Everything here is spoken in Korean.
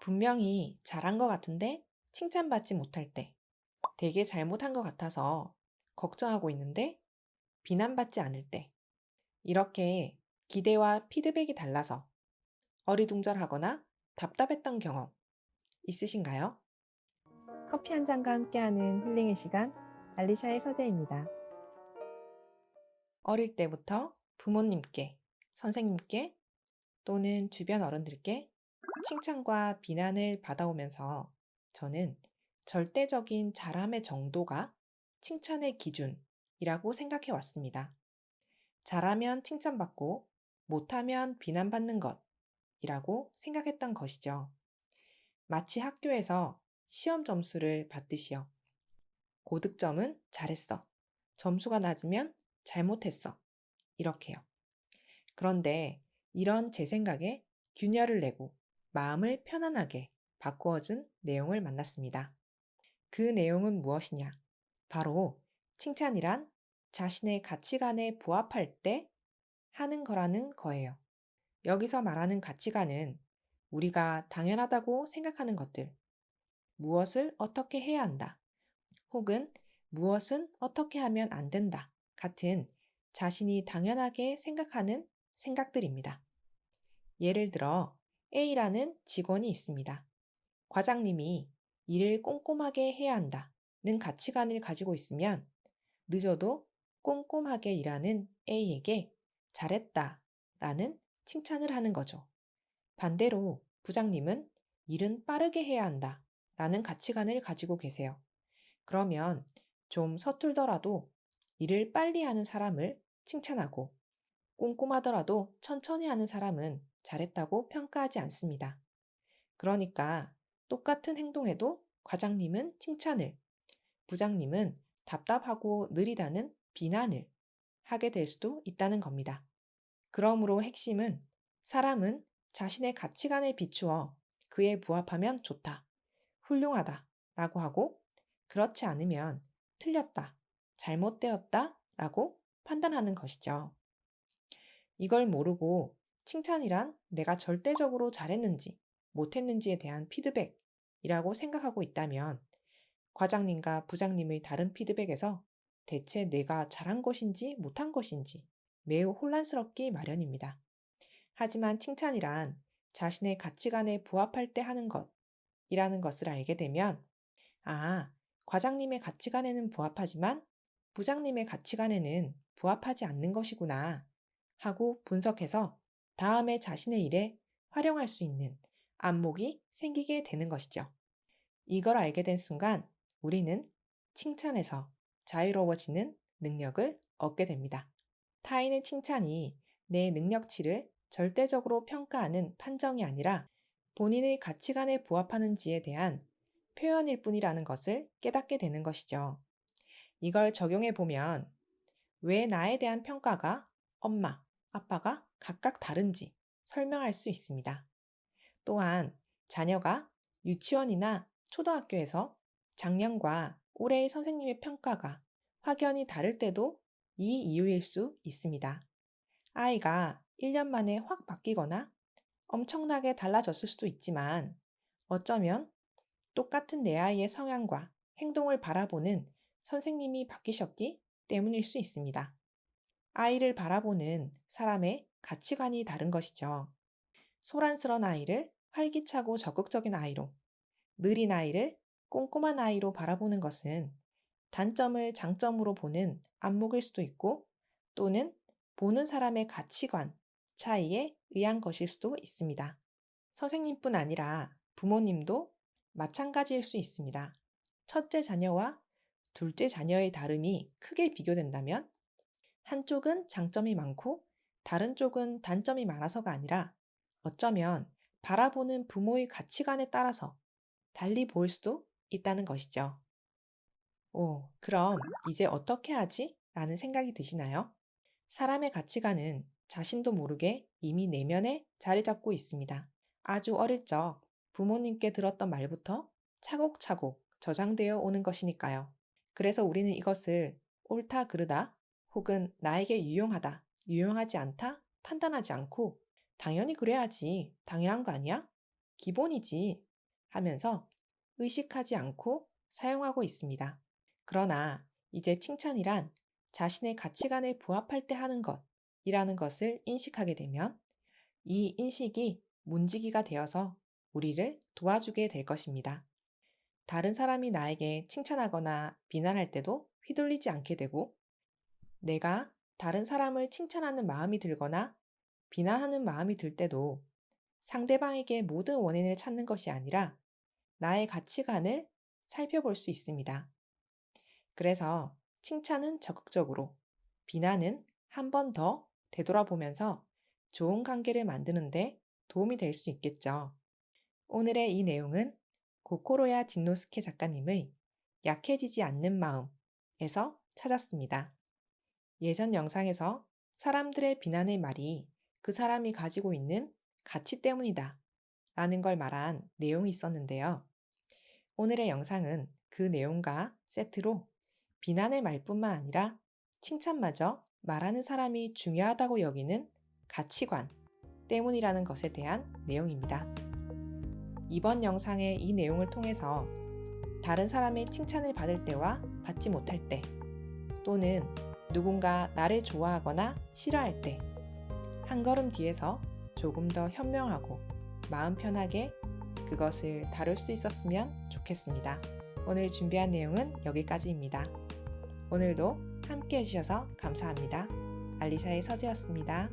분명히 잘한 것 같은데 칭찬받지 못할 때, 되게 잘못한 것 같아서 걱정하고 있는데 비난받지 않을 때, 이렇게 기대와 피드백이 달라서 어리둥절하거나 답답했던 경험 있으신가요? 커피 한 잔과 함께하는 힐링의 시간, 알리샤의 서재입니다. 어릴 때부터 부모님께, 선생님께 또는 주변 어른들께 칭찬과 비난을 받아오면서 저는 절대적인 잘함의 정도가 칭찬의 기준이라고 생각해 왔습니다. 잘하면 칭찬받고 못하면 비난받는 것이라고 생각했던 것이죠. 마치 학교에서 시험 점수를 받듯이요. 고득점은 잘했어. 점수가 낮으면 잘못했어. 이렇게요. 그런데 이런 제 생각에 균열을 내고 마음을 편안하게 바꾸어준 내용을 만났습니다. 그 내용은 무엇이냐? 바로 칭찬이란 자신의 가치관에 부합할 때 하는 거라는 거예요. 여기서 말하는 가치관은 우리가 당연하다고 생각하는 것들, 무엇을 어떻게 해야 한다, 혹은 무엇은 어떻게 하면 안 된다 같은 자신이 당연하게 생각하는 생각들입니다. 예를 들어 A라는 직원이 있습니다. 과장님이 일을 꼼꼼하게 해야 한다는 가치관을 가지고 있으면 늦어도 꼼꼼하게 일하는 A에게 잘했다 라는 칭찬을 하는 거죠. 반대로 부장님은 일은 빠르게 해야 한다 라는 가치관을 가지고 계세요. 그러면 좀 서툴더라도 일을 빨리 하는 사람을 칭찬하고 꼼꼼하더라도 천천히 하는 사람은 잘했다고 평가하지 않습니다. 그러니까 똑같은 행동에도 과장님은 칭찬을, 부장님은 답답하고 느리다는 비난을 하게 될 수도 있다는 겁니다. 그러므로 핵심은 사람은 자신의 가치관에 비추어 그에 부합하면 좋다, 훌륭하다 라고 하고 그렇지 않으면 틀렸다, 잘못되었다 라고 판단하는 것이죠. 이걸 모르고 칭찬이란 내가 절대적으로 잘했는지 못했는지에 대한 피드백이라고 생각하고 있다면 과장님과 부장님의 다른 피드백에서 대체 내가 잘한 것인지 못한 것인지 매우 혼란스럽기 마련입니다. 하지만 칭찬이란 자신의 가치관에 부합할 때 하는 것이라는 것을 알게 되면 아, 과장님의 가치관에는 부합하지만 부장님의 가치관에는 부합하지 않는 것이구나 하고 분석해서 다음에 자신의 일에 활용할 수 있는 안목이 생기게 되는 것이죠. 이걸 알게 된 순간 우리는 칭찬에서 자유로워지는 능력을 얻게 됩니다. 타인의 칭찬이 내 능력치를 절대적으로 평가하는 판정이 아니라 본인의 가치관에 부합하는지에 대한 표현일 뿐이라는 것을 깨닫게 되는 것이죠. 이걸 적용해 보면 왜 나에 대한 평가가 엄마, 아빠가 각각 다른지 설명할 수 있습니다. 또한 자녀가 유치원이나 초등학교에서 작년과 올해의 선생님의 평가가 확연히 다를 때도 이 이유일 수 있습니다. 아이가 1년 만에 확 바뀌거나 엄청나게 달라졌을 수도 있지만 어쩌면 똑같은 내 아이의 성향과 행동을 바라보는 선생님이 바뀌셨기 때문일 수 있습니다. 아이를 바라보는 사람의 가치관이 다른 것이죠. 소란스러운 아이를 활기차고 적극적인 아이로, 느린 아이를 꼼꼼한 아이로 바라보는 것은 단점을 장점으로 보는 안목일 수도 있고 또는 보는 사람의 가치관 차이에 의한 것일 수도 있습니다. 선생님뿐 아니라 부모님도 마찬가지일 수 있습니다. 첫째 자녀와 둘째 자녀의 다름이 크게 비교된다면 한쪽은 장점이 많고 다른 쪽은 단점이 많아서가 아니라 어쩌면 바라보는 부모의 가치관에 따라서 달리 보일 수도 있다는 것이죠. 오, 그럼 이제 어떻게 하지? 라는 생각이 드시나요? 사람의 가치관은 자신도 모르게 이미 내면에 자리 잡고 있습니다. 아주 어릴 적 부모님께 들었던 말부터 차곡차곡 저장되어 오는 것이니까요. 그래서 우리는 이것을 옳다, 그르다, 혹은 나에게 유용하다, 유용하지 않다 판단하지 않고 당연히 그래야지, 당연한 거 아니야? 기본이지 하면서 의식하지 않고 사용하고 있습니다. 그러나 이제 칭찬이란 자신의 가치관에 부합할 때 하는 것이라는 것을 인식하게 되면 이 인식이 문지기가 되어서 우리를 도와주게 될 것입니다. 다른 사람이 나에게 칭찬하거나 비난할 때도 휘둘리지 않게 되고 내가 다른 사람을 칭찬하는 마음이 들거나 비난하는 마음이 들 때도 상대방에게 모든 원인을 찾는 것이 아니라 나의 가치관을 살펴볼 수 있습니다. 그래서 칭찬은 적극적으로, 비난은 한 번 더 되돌아보면서 좋은 관계를 만드는데 도움이 될 수 있겠죠. 오늘의 이 내용은 고코로야 진노스케 작가님의 약해지지 않는 마음에서 찾았습니다. 예전 영상에서 사람들의 비난의 말이 그 사람이 가지고 있는 가치 때문이다 라는 걸 말한 내용이 있었는데요. 오늘의 영상은 그 내용과 세트로 비난의 말뿐만 아니라 칭찬마저 말하는 사람이 중요하다고 여기는 가치관 때문이라는 것에 대한 내용입니다. 이번 영상의 이 내용을 통해서 다른 사람의 칭찬을 받을 때와 받지 못할 때, 또는 누군가 나를 좋아하거나 싫어할 때, 한 걸음 뒤에서 조금 더 현명하고 마음 편하게 그것을 다룰 수 있었으면 좋겠습니다. 오늘 준비한 내용은 여기까지입니다. 오늘도 함께 해주셔서 감사합니다. 알리샤의 서재였습니다.